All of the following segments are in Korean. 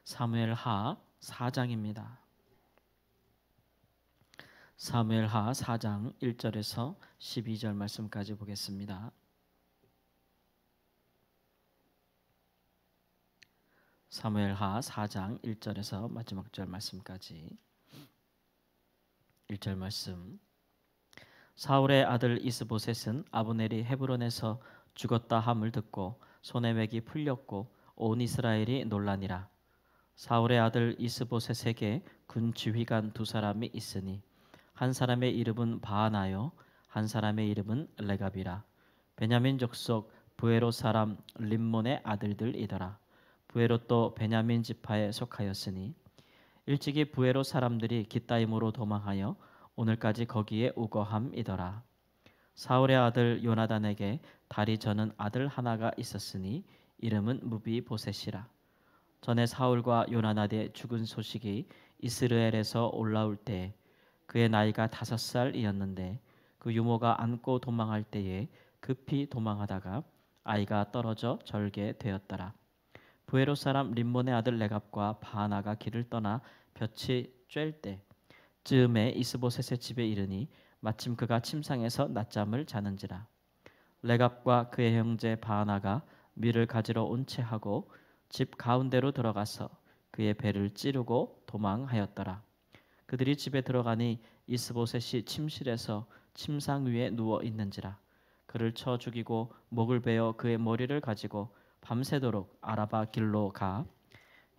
사무엘하 4장입니다. 사무엘하 4장 1절에서 12절 말씀까지 보겠습니다. 사무엘하 4장 1절에서 마지막 절 말씀까지. 1절 말씀. 사울의 아들 이스보셋은 아브넬이 헤브론에서 죽었다 함을 듣고 손에 맥이 풀렸고 온 이스라엘이 놀라니라. 사울의 아들 이스보셋에게 군 지휘관 두 사람이 있으니 한 사람의 이름은 바하나요 한 사람의 이름은 레갑이라. 베냐민 족속 부에롯 사람 림몬의 아들들이더라. 부에롯도 베냐민 지파에 속하였으니 일찍이 부에롯 사람들이 깃다임으로 도망하여 오늘까지 거기에 우거함이더라. 사울의 아들 요나단에게 다리 저는 아들 하나가 있었으니 이름은 무비보셋이라. 전에 사울과 요나단의 죽은 소식이 이스라엘에서 올라올 때 그의 나이가 5살이었는데 그 유모가 안고 도망할 때에 급히 도망하다가 아이가 떨어져 절게 되었더라. 부에롯 사람 림몬의 아들 레갑과 바하나가 길을 떠나 볕이 쬐을 때 즈음에 이스보셋의 집에 이르니 마침 그가 침상에서 낮잠을 자는지라. 레갑과 그의 형제 바하나가 밀을 가지러 온 채 하고 집 가운데로 들어가서 그의 배를 찌르고 도망하였더라. 그들이 집에 들어가니 이스보셋이 침실에서 침상 위에 누워 있는지라. 그를 쳐 죽이고 목을 베어 그의 머리를 가지고 밤새도록 아라바 길로 가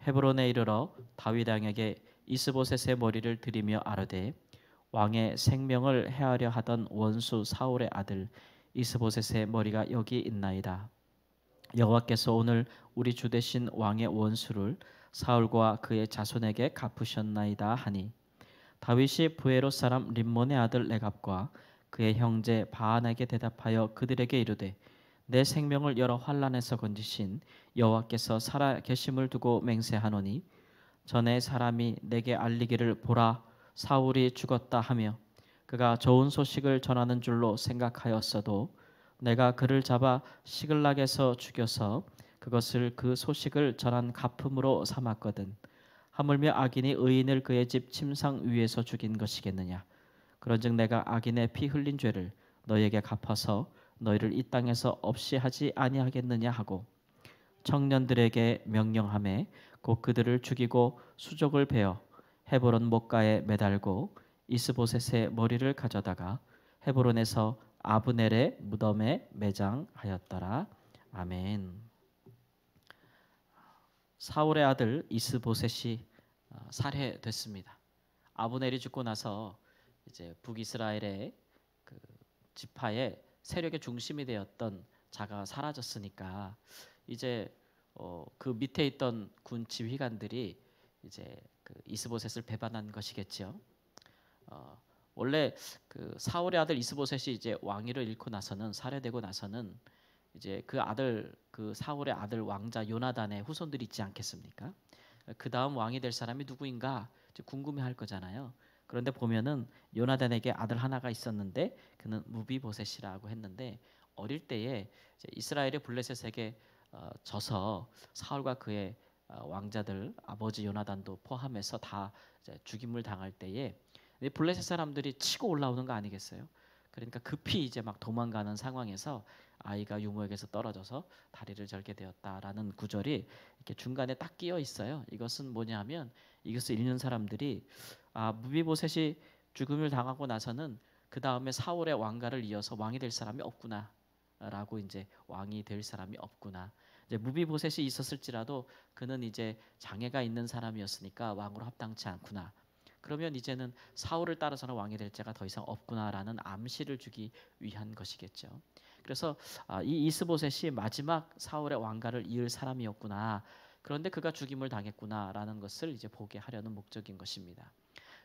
헤브론에 이르러 다윗 왕에게 이스보셋의 머리를 들이며 아뢰되 왕의 생명을 해하려 하던 원수 사울의 아들 이스보셋의 머리가 여기 있나이다. 여호와께서 오늘 우리 주 대신 왕의 원수를 사울과 그의 자손에게 갚으셨나이다 하니 다윗이 부에롯 사람 림몬의 아들 레갑과 그의 형제 바한에게 대답하여 그들에게 이르되 내 생명을 여러 환난에서 건지신 여호와께서 살아 계심을 두고 맹세하노니 전에 사람이 내게 알리기를 보라 사울이 죽었다 하며 그가 좋은 소식을 전하는 줄로 생각하였어도 내가 그를 잡아 시글락에서 죽여서 그것을 그 소식을 전한 갚음으로 삼았거든. 하물며 악인이 의인을 그의 집 침상 위에서 죽인 것이겠느냐. 그런즉 내가 악인의 피 흘린 죄를 너에게 갚아서 너희를 이 땅에서 없이 하지 아니하겠느냐 하고 청년들에게 명령하매 곧 그들을 죽이고 수족을 베어 헤브론 목가에 매달고 이스보셋의 머리를 가져다가 헤브론에서 아브넬의 무덤에 매장하였더라. 아멘. 사울의 아들 이스보셋이 살해됐습니다. 아브넬이 죽고 나서 이제 북이스라엘의 그 지파의 세력의 중심이 되었던 자가 사라졌으니까 이제 그 밑에 있던 군 지휘관들이 이제 그 이스보셋을 배반한 것이겠죠. 원래 그 사울의 아들 이스보셋이 이제 왕위를 잃고 나서는 살해되고 나서는 이제 그 아들 그 사울의 아들 왕자 요나단의 후손들이 있지 않겠습니까? 그 다음 왕이 될 사람이 누구인가 궁금해할 거잖아요. 그런데 보면은 요나단에게 아들 하나가 있었는데 그는 무비보셋이라고 했는데 어릴 때에 이스라엘의 블레셋에게 져서 사울과 그의 왕자들 아버지 요나단도 포함해서 다 죽임을 당할 때에 블레셋 사람들이 치고 올라오는 거 아니겠어요? 그러니까 급히 이제 막 도망가는 상황에서 아이가 유모에게서 떨어져서 다리를 절게 되었다라는 구절이 이렇게 중간에 딱 끼어 있어요. 이것은 뭐냐면 이것을 읽는 사람들이 무비보셋이 죽음을 당하고 나서는 그 다음에 사울의 왕가를 이어서 왕이 될 사람이 없구나라고 이제 왕이 될 사람이 없구나. 이제 무비보셋이 있었을지라도 그는 이제 장애가 있는 사람이었으니까 왕으로 합당치 않구나. 그러면 이제는 사울을 따라서는 왕이 될 자가 더 이상 없구나라는 암시를 주기 위한 것이겠죠. 그래서 이 이스보셋이 마지막 사울의 왕가를 이을 사람이었구나. 그런데 그가 죽임을 당했구나라는 것을 이제 보게 하려는 목적인 것입니다.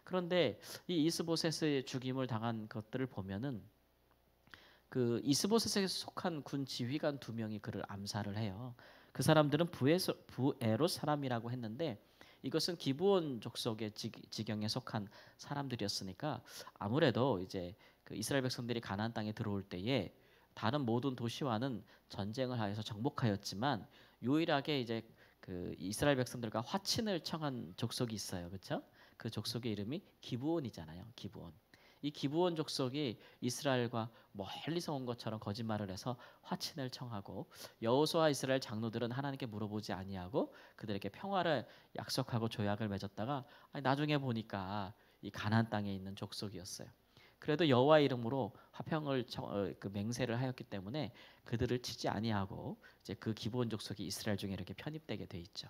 그런데 이 이스보셋의 죽임을 당한 것들을 보면은 그 이스보셋에 속한 군 지휘관 2명이 그를 암살을 해요. 그 사람들은 부에롯 사람이라고 했는데 이것은 기브온 족속의 지경에 속한 사람들이었으니까 아무래도 이제 그 이스라엘 백성들이 가나안 땅에 들어올 때에 다른 모든 도시와는 전쟁을 하여서 정복하였지만 유일하게 이제 그 이스라엘 백성들과 화친을 청한 족속이 있어요. 그렇죠? 그 족속의 이름이 기브온이잖아요. 기브온. 이 기브온 족속이 이스라엘과 멀리서 온 것처럼 거짓말을 해서 화친을 청하고 여호수아와 이스라엘 장로들은 하나님께 물어보지 아니하고 그들에게 평화를 약속하고 조약을 맺었다가 나중에 보니까 이 가나안 땅에 있는 족속이었어요. 그래도 여호와 이름으로 화평을 그 맹세를 하였기 때문에 그들을 치지 아니하고 이제 그 기브온 족속이 이스라엘 중에 이렇게 편입되게 돼 있죠.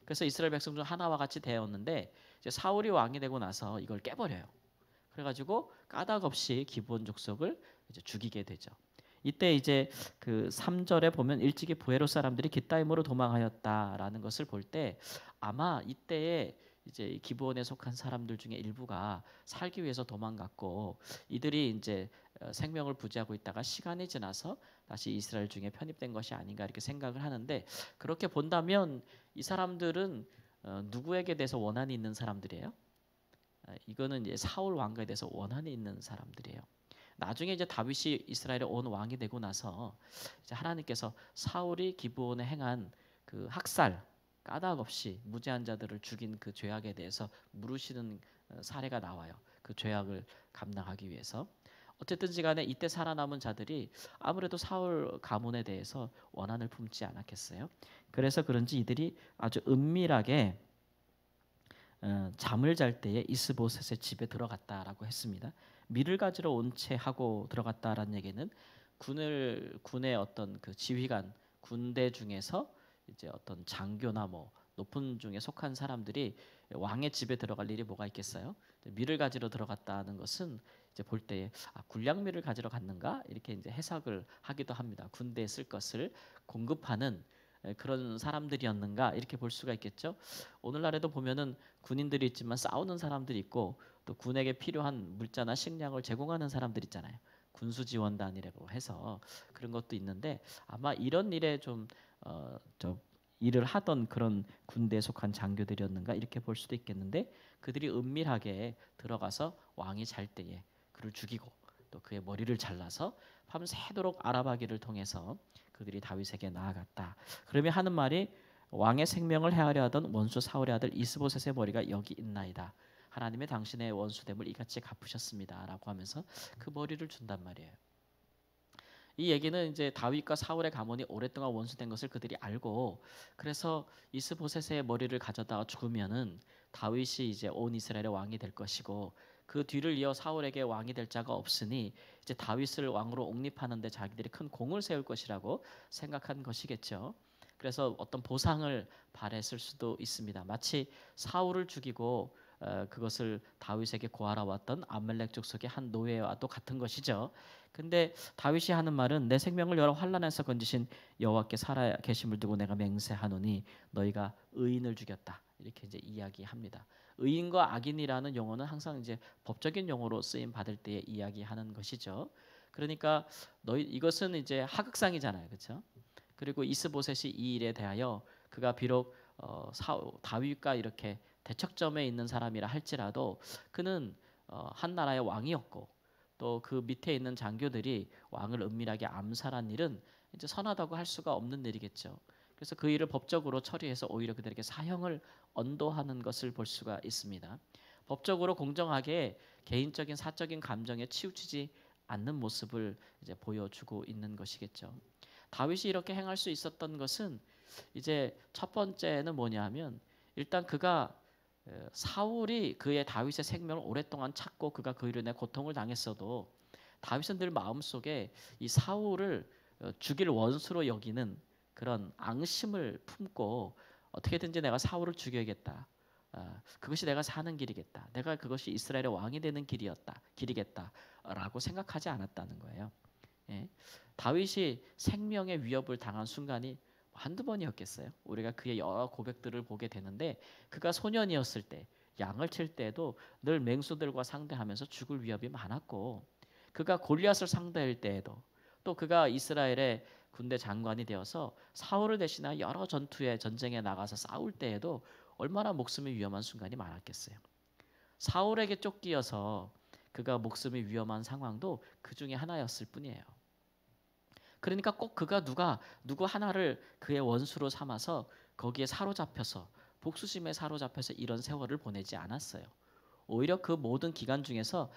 그래서 이스라엘 백성 중 하나와 같이 되었는데 이제 사울이 왕이 되고 나서 이걸 깨버려요. 그래가지고 까닭 없이 기브온 족속을 이제 죽이게 되죠. 이때 이제 그 3절에 보면 일찍이 부에로 사람들이 깃다임으로 도망하였다라는 것을 볼 때 아마 이때에 이제 기브온에 속한 사람들 중에 일부가 살기 위해서 도망갔고 이들이 이제 생명을 부지하고 있다가 시간이 지나서 다시 이스라엘 중에 편입된 것이 아닌가 이렇게 생각을 하는데 그렇게 본다면 이 사람들은 누구에게 대해서 원한이 있는 사람들이에요? 이거는 이제 사울 왕가에 대해서 원한이 있는 사람들이에요. 나중에 이제 다윗이 이스라엘의 온 왕이 되고 나서 이제 하나님께서 사울이 기브온에 행한 그 학살 까닭 없이 무죄한 자들을 죽인 그 죄악에 대해서 물으시는 사례가 나와요. 그 죄악을 감당하기 위해서. 어쨌든지 간에 이때 살아남은 자들이 아무래도 사울 가문에 대해서 원한을 품지 않았겠어요. 그래서 그런지 이들이 아주 은밀하게 잠을 잘 때에 이스보셋의 집에 들어갔다라고 했습니다. 밀을 가지러 온 채 하고 들어갔다라는 얘기는 군의 어떤 그 지휘관 군대 중에서 이제 어떤 장교나 뭐 높은 중에 속한 사람들이 왕의 집에 들어갈 일이 뭐가 있겠어요? 밀을 가지러 들어갔다는 것은 이제 볼 때에 군량밀을 가지러 갔는가 이렇게 이제 해석을 하기도 합니다. 군대에 쓸 것을 공급하는 그런 사람들이었는가 이렇게 볼 수가 있겠죠. 오늘날에도 보면은 군인들이 있지만 싸우는 사람들이 있고 또 군에게 필요한 물자나 식량을 제공하는 사람들 있잖아요. 군수 지원단이라고 해서 그런 것도 있는데 아마 이런 일에 좀 일을 하던 그런 군대에 속한 장교들이었는가 이렇게 볼 수도 있겠는데 그들이 은밀하게 들어가서 왕이 잘 때에 그를 죽이고 또 그의 머리를 잘라서 밤새도록 알아가기를 통해서 그들이 다윗에게 나아갔다. 그러면 하는 말이 왕의 생명을 해하려 하던 원수 사울의 아들 이스보셋의 머리가 여기 있나이다. 하나님의 당신의 원수됨을 이같이 갚으셨습니다라고 하면서 그 머리를 준단 말이에요. 이 얘기는 이제 다윗과 사울의 가문이 오랫동안 원수된 것을 그들이 알고 그래서 이스보셋의 머리를 가져다가 죽으면은 다윗이 이제 온 이스라엘의 왕이 될 것이고 그 뒤를 이어 사울에게 왕이 될 자가 없으니 이제 다윗을 왕으로 옹립하는데 자기들이 큰 공을 세울 것이라고 생각한 것이겠죠. 그래서 어떤 보상을 바랬을 수도 있습니다. 마치 사울을 죽이고 그것을 다윗에게 고하러 왔던 아말렉 족속의 한 노예와도 같은 것이죠. 근데 다윗이 하는 말은 내 생명을 여러 환난에서 건지신 여호와께 살아 계심을 두고 내가 맹세하노니 너희가 의인을 죽였다. 이렇게 이제 이야기합니다. 의인과 악인이라는 용어는 항상 이제 법적인 용어로 쓰임 받을 때에 이야기하는 것이죠. 그러니까 너희 이것은 이제 하극상이잖아요. 그렇죠? 그리고 이스보셋이 이 일에 대하여 그가 비록 다윗과 이렇게 대척점에 있는 사람이라 할지라도 그는 한 나라의 왕이었고 또 그 밑에 있는 장교들이 왕을 은밀하게 암살한 일은 이제 선하다고 할 수가 없는 일이겠죠. 그래서 그 일을 법적으로 처리해서 오히려 그들에게 사형을 언도하는 것을 볼 수가 있습니다. 법적으로 공정하게 개인적인 사적인 감정에 치우치지 않는 모습을 이제 보여주고 있는 것이겠죠. 다윗이 이렇게 행할 수 있었던 것은 이제 첫 번째는 뭐냐하면 일단 그가 사울이 그의 다윗의 생명을 오랫동안 찾고 그가 그 일로 인해 고통을 당했어도 다윗은 늘 마음속에 이 사울을 죽일 원수로 여기는 그런 앙심을 품고 어떻게든지 내가 사울을 죽여야겠다. 그것이 내가 사는 길이겠다. 내가 그것이 이스라엘의 왕이 되는 길이겠다라고 생각하지 않았다는 거예요. 예. 다윗이 생명의 위협을 당한 순간이 한두 번이었겠어요. 우리가 그의 여러 고백들을 보게 되는데 그가 소년이었을 때 양을 칠 때에도 늘 맹수들과 상대하면서 죽을 위협이 많았고 그가 골리앗을 상대할 때에도 또 그가 이스라엘의 군대 장관이 되어서 사울을 대신하여 여러 전쟁에 나가서 싸울 때에도 얼마나 목숨이 위험한 순간이 많았겠어요. 사울에게 쫓기어서 그가 목숨이 위험한 상황도 그 중에 하나였을 뿐이에요. 그러니까 꼭 그가 누구 하나를 그의 원수로 삼아서 거기에 사로잡혀서 복수심에 사로잡혀서 이런 세월을 보내지 않았어요. 오히려 그 모든 기간 중에서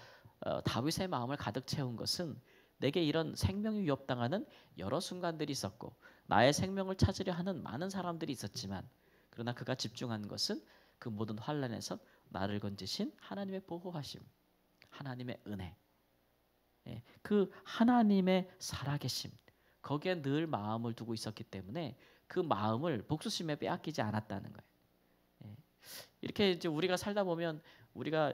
다윗의 마음을 가득 채운 것은 내게 이런 생명이 위협당하는 여러 순간들이 있었고 나의 생명을 찾으려 하는 많은 사람들이 있었지만 그러나 그가 집중한 것은 그 모든 환난에서 나를 건지신 하나님의 보호하심, 하나님의 은혜, 그 하나님의 살아계심 거기에 늘 마음을 두고 있었기 때문에 그 마음을 복수심에 빼앗기지 않았다는 거예요. 이렇게 이제 우리가 살다 보면 우리가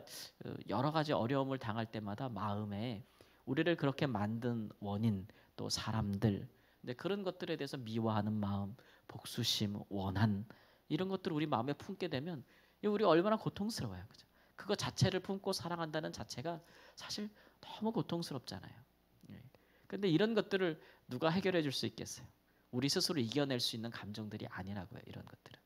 여러 가지 어려움을 당할 때마다 마음에 우리를 그렇게 만든 원인 또 사람들 근데 그런 것들에 대해서 미워하는 마음, 복수심, 원한 이런 것들을 우리 마음에 품게 되면 우리 얼마나 고통스러워요. 그죠? 그거 자체를 품고 사랑한다는 자체가 사실 너무 고통스럽잖아요. 그런데 이런 것들을 누가 해결해 줄 수 있겠어요? 우리 스스로 이겨낼 수 있는 감정들이 아니라고요. 이런 것들은.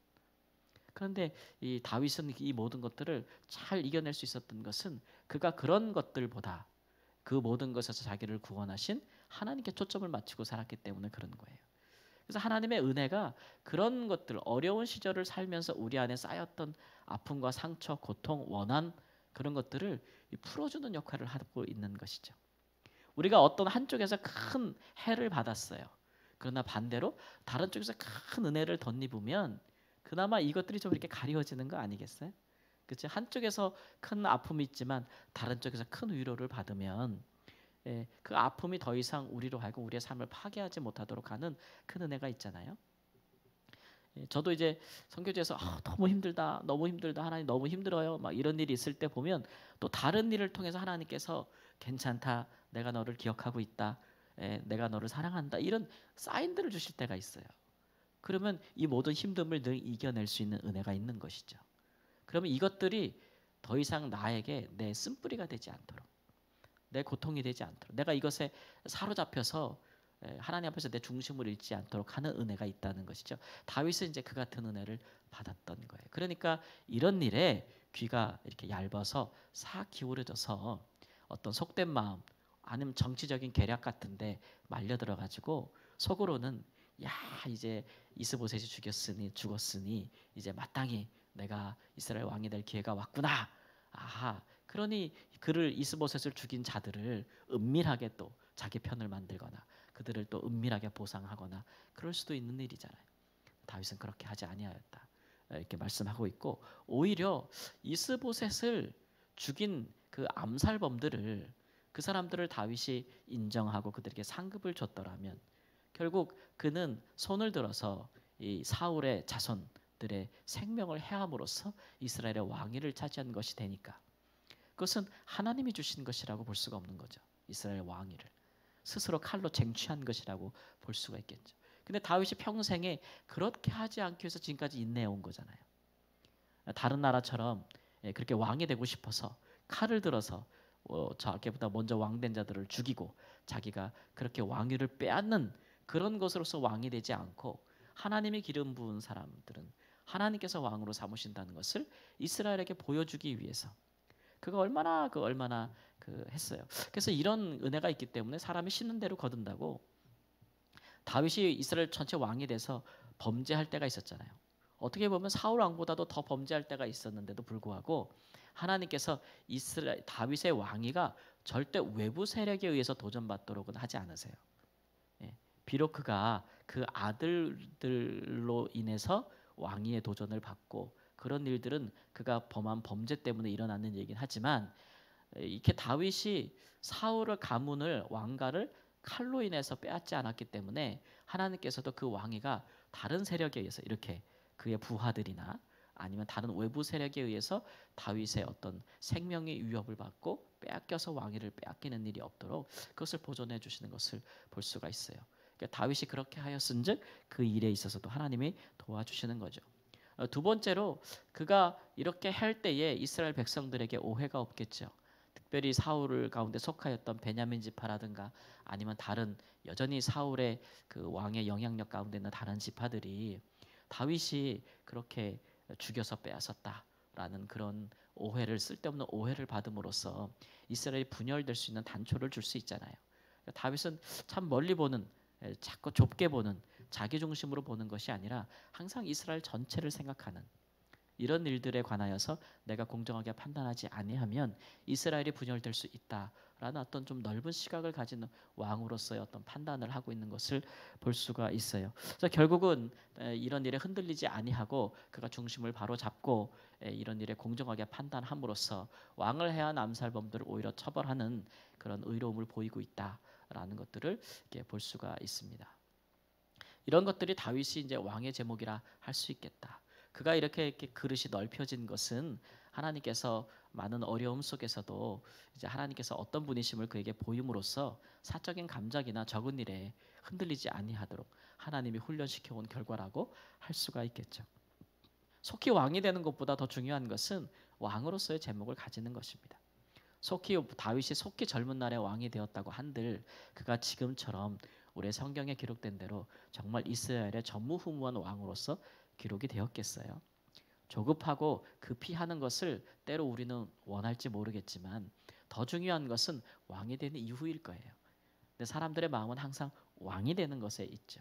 그런데 이 다윗은 이 모든 것들을 잘 이겨낼 수 있었던 것은 그가 그런 것들보다 그 모든 것에서 자기를 구원하신 하나님께 초점을 맞추고 살았기 때문에 그런 거예요. 그래서 하나님의 은혜가 그런 것들 어려운 시절을 살면서 우리 안에 쌓였던 아픔과 상처, 고통, 원한 그런 것들을 풀어주는 역할을 하고 있는 것이죠. 우리가 어떤 한쪽에서 큰 해를 받았어요. 그러나 반대로 다른 쪽에서 큰 은혜를 덧입으면 그나마 이것들이 좀 이렇게 가려워지는 거 아니겠어요? 그렇죠? 한쪽에서 큰 아픔이 있지만 다른 쪽에서 큰 위로를 받으면 그 아픔이 더 이상 우리로 하여금 우리의 삶을 파괴하지 못하도록 하는 큰 은혜가 있잖아요. 저도 이제 선교지에서 너무 힘들다, 너무 힘들다, 하나님 너무 힘들어요, 막 이런 일이 있을 때 보면 또 다른 일을 통해서 하나님께서 괜찮다, 내가 너를 기억하고 있다, 내가 너를 사랑한다 이런 사인들을 주실 때가 있어요. 그러면 이 모든 힘듦을 늘 이겨낼 수 있는 은혜가 있는 것이죠. 그러면 이것들이 더 이상 나에게 내 쓴뿌리가 되지 않도록 내 고통이 되지 않도록 내가 이것에 사로잡혀서 하나님 앞에서 내 중심을 잃지 않도록 하는 은혜가 있다는 것이죠. 다윗은 이제 그 같은 은혜를 받았던 거예요. 그러니까 이런 일에 귀가 이렇게 얇아서 싹 기울어져서 어떤 속된 마음 아니면 정치적인 계략 같은데 말려 들어가지고 속으로는 야 이제 이스보셋이 죽었으니 이제 마땅히 내가 이스라엘 왕이 될 기회가 왔구나. 아하 그러니 그를 이스보셋을 죽인 자들을 은밀하게 또 자기 편을 만들거나 그들을 또 은밀하게 보상하거나 그럴 수도 있는 일이잖아요. 다윗은 그렇게 하지 아니하였다. 이렇게 말씀하고 있고 오히려 이스보셋을 죽인 그 암살범들을 그 사람들을 다윗이 인정하고 그들에게 상급을 줬더라면 결국 그는 손을 들어서 이 사울의 자손들의 생명을 해함으로써 이스라엘의 왕위를 차지한 것이 되니까 그것은 하나님이 주신 것이라고 볼 수가 없는 거죠. 이스라엘 왕위를 스스로 칼로 쟁취한 것이라고 볼 수가 있겠죠. 근데 다윗이 평생에 그렇게 하지 않기 위해서 지금까지 인내해 온 거잖아요. 다른 나라처럼 그렇게 왕이 되고 싶어서 칼을 들어서 자기보다 먼저 왕된 자들을 죽이고 자기가 그렇게 왕위를 빼앗는 그런 것으로서 왕이 되지 않고 하나님이 기름 부은 사람들은 하나님께서 왕으로 삼으신다는 것을 이스라엘에게 보여주기 위해서 그가 얼마나 했어요. 그래서 이런 은혜가 있기 때문에 사람이 심는 대로 거둔다고 다윗이 이스라엘 전체 왕이 돼서 범죄할 때가 있었잖아요. 어떻게 보면 사울 왕보다도 더 범죄할 때가 있었는데도 불구하고 하나님께서 다윗의 왕위가 절대 외부 세력에 의해서 도전받도록은 하지 않으세요. 비록 그가 그 아들들로 인해서 왕위의 도전을 받고 그런 일들은 그가 범한 범죄 때문에 일어났는 얘기긴 하지만 이렇게 다윗이 사울의 가문을 왕가를 칼로 인해서 빼앗지 않았기 때문에 하나님께서도 그 왕위가 다른 세력에 의해서 이렇게 그의 부하들이나 아니면 다른 외부 세력에 의해서 다윗의 어떤 생명의 위협을 받고 빼앗겨서 왕위를 빼앗기는 일이 없도록 그것을 보존해 주시는 것을 볼 수가 있어요. 그러니까 다윗이 그렇게 하였은즉 그 일에 있어서도 하나님이 도와주시는 거죠. 두 번째로 그가 이렇게 할 때에 이스라엘 백성들에게 오해가 없겠죠. 특별히 사울 가운데 속하였던 베냐민 지파라든가 아니면 다른 여전히 사울의 그 왕의 영향력 가운데 있는 다른 지파들이 다윗이 그렇게 죽여서 빼앗았다라는 그런 쓸데없는 오해를 받음으로써 이스라엘이 분열될 수 있는 단초를 줄 수 있잖아요. 다윗은 참 멀리 보는 자꾸 좁게 보는 자기 중심으로 보는 것이 아니라 항상 이스라엘 전체를 생각하는 이런 일들에 관하여서 내가 공정하게 판단하지 아니하면 이스라엘이 분열될 수 있다라는 어떤 좀 넓은 시각을 가진 왕으로서의 어떤 판단을 하고 있는 것을 볼 수가 있어요. 그래서 결국은 이런 일에 흔들리지 아니하고 그가 중심을 바로 잡고 이런 일에 공정하게 판단함으로써 왕을 해한 암살범들을 오히려 처벌하는 그런 의로움을 보이고 있다라는 것들을 이렇게 볼 수가 있습니다. 이런 것들이 다윗이 이제 왕의 제목이라 할 수 있겠다. 그가 이렇게 그릇이 넓혀진 것은 하나님께서 많은 어려움 속에서도 이제 하나님께서 어떤 분이심을 그에게 보임으로써 사적인 감정이나 적은 일에 흔들리지 아니하도록 하나님이 훈련시켜 온 결과라고 할 수가 있겠죠. 속히 왕이 되는 것보다 더 중요한 것은 왕으로서의 제목을 가지는 것입니다. 다윗이 속히 젊은 날에 왕이 되었다고 한들 그가 지금처럼 우리 성경에 기록된 대로 정말 이스라엘의 전무후무한 왕으로서 기록이 되었겠어요. 조급하고 급히 하는 것을 때로 우리는 원할지 모르겠지만 더 중요한 것은 왕이 되는 이후일 거예요. 근데 사람들의 마음은 항상 왕이 되는 것에 있죠.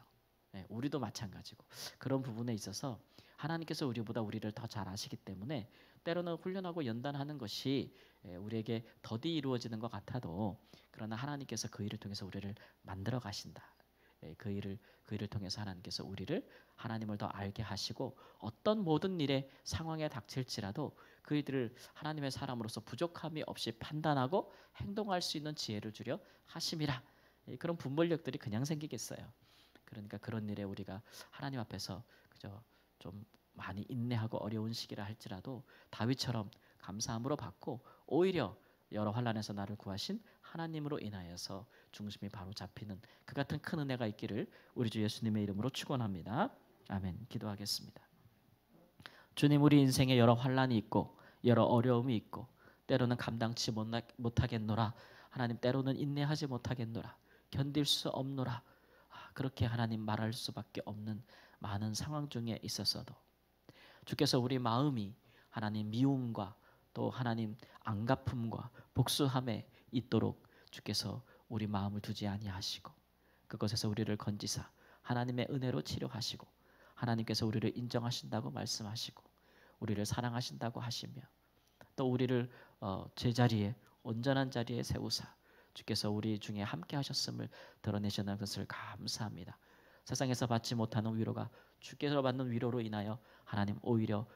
우리도 마찬가지고 그런 부분에 있어서 하나님께서 우리보다 우리를 더 잘 아시기 때문에 때로는 훈련하고 연단하는 것이 우리에게 더디 이루어지는 것 같아도 그러나 하나님께서 그 일을 통해서 우리를 만들어 가신다. 그 일을 통해서 하나님께서 우리를 하나님을 더 알게 하시고 어떤 모든 일에 상황에 닥칠지라도 그 일들을 하나님의 사람으로서 부족함이 없이 판단하고 행동할 수 있는 지혜를 주려 하심이라. 그런 분별력들이 그냥 생기겠어요. 그러니까 그런 일에 우리가 하나님 앞에서 그저 좀 많이 인내하고 어려운 시기라 할지라도 다윗처럼 감사함으로 받고 오히려 여러 환난에서 나를 구하신 하나님으로 인하여서 중심이 바로 잡히는 그 같은 큰 은혜가 있기를 우리 주 예수님의 이름으로 축원합니다. 아멘. 기도하겠습니다. 주님, 우리 인생에 여러 환난이 있고 여러 어려움이 있고 때로는 감당치 못하겠노라. 하나님, 때로는 인내하지 못하겠노라. 견딜 수 없노라. 그렇게 하나님 말할 수밖에 없는 많은 상황 중에 있었어도 주께서 우리 마음이 하나님 미움과 또 하나님 안갚음과 복수함에 있도록 주께서 우리 마음을 두지 아니하시고 그것에서 우리를 건지사 하나님의 은혜로 치료하시고 하나님께서 우리를 인정하신다고 말씀하시고 우리를 사랑하신다고 하시며 또 우리를 제자리에 온전한 자리에 세우사 주께서 우리 중에 함께 하셨음을 드러내셨다는 것을 감사합니다. 세상에서 받지 못하는 위로가 주께서 받는 위로로 인하여 하나님 오히려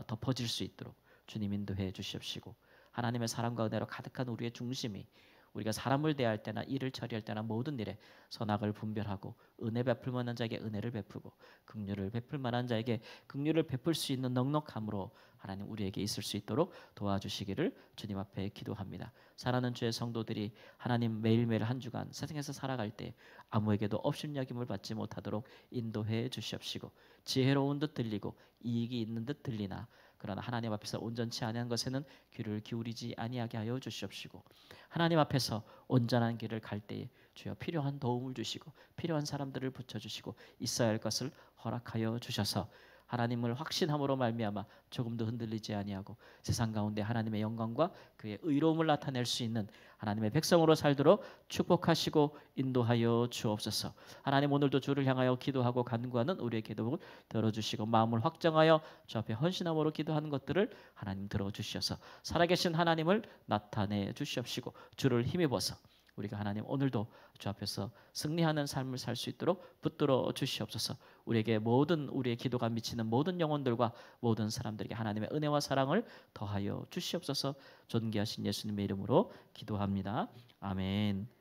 덮어질 수 있도록 주님 인도해 주시옵시고 하나님의 사랑과 은혜로 가득한 우리의 중심이 우리가 사람을 대할 때나 일을 처리할 때나 모든 일에 선악을 분별하고 은혜 베풀 만한 자에게 은혜를 베푸고 긍휼을 베풀 만한 자에게 긍휼을 베풀 수 있는 넉넉함으로 하나님 우리에게 있을 수 있도록 도와주시기를 주님 앞에 기도합니다. 사랑하는 주의 성도들이 하나님 매일매일 한 주간 세상에서 살아갈 때 아무에게도 업신여김을 받지 못하도록 인도해 주시옵시고 지혜로운 듯 들리고 이익이 있는 듯 들리나 그러나 하나님 앞에서 온전치 아니한 것에는 귀를 기울이지 아니하게 하여 주시옵시고 하나님 앞에서 온전한 길을 갈 때에 주여 필요한 도움을 주시고 필요한 사람들을 붙여주시고 있어야 할 것을 허락하여 주셔서 하나님을 확신함으로 말미암아 조금도 흔들리지 아니하고 세상 가운데 하나님의 영광과 그의 의로움을 나타낼 수 있는 하나님의 백성으로 살도록 축복하시고 인도하여 주옵소서. 하나님 오늘도 주를 향하여 기도하고 간구하는 우리의 기도를 들어주시고 마음을 확정하여 주 앞에 헌신함으로 기도하는 것들을 하나님 들어주셔서 살아계신 하나님을 나타내 주시옵시고 주를 힘입어서 우리가 하나님 오늘도 주 앞에서 승리하는 삶을 살 수 있도록 붙들어 주시옵소서. 우리에게 모든 우리의 기도가 미치는 모든 영혼들과 모든 사람들에게 하나님의 은혜와 사랑을 더하여 주시옵소서. 존귀하신 예수님의 이름으로 기도합니다. 아멘.